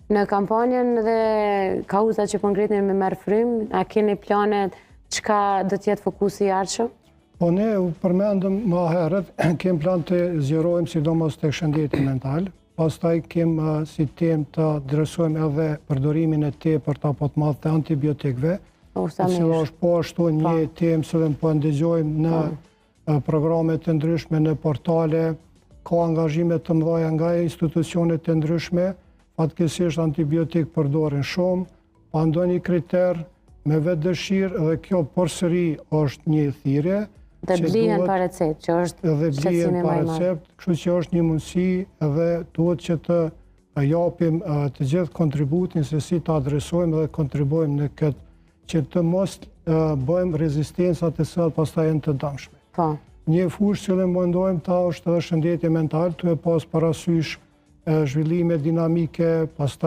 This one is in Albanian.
Në kampanjën dhe kauzat që po ngritnin me merr frym, a keni planet çka do të jetë fokusi i ardhshëm? Po ne u përmendëm më herët, kem plan të zgjerojmë sidomos tek shëndeti mental, pastaj kem si temë të adresojmë edhe përdorimin e tepërt apo të madh të antibiotikëve, e cila është po ashtu një temë që po ndëgjojmë në programe të ndryshme në portale, ka angazhime të mëdha nga institucionet të ndryshme, fatkeqësisht antibiotik përdoren shumë, pa ndonjë kriter, me vetë dëshirë, dhe kjo përsëri është një thirrje. Dhe blihen pa recept, që është shqetësimi më i madh. Kështu që është një mundësi dhe duhet që të japim të gjithë kontributin se si të adresojmë dhe kontribuojmë në këtë, që të mos bëjmë rezistencat të cilat pastaj janë të dëmshme. Po. Një fushë që mundojmë ta është edhe shëndetje mental, të e pas parasysh zhvillime dinamike, pastaj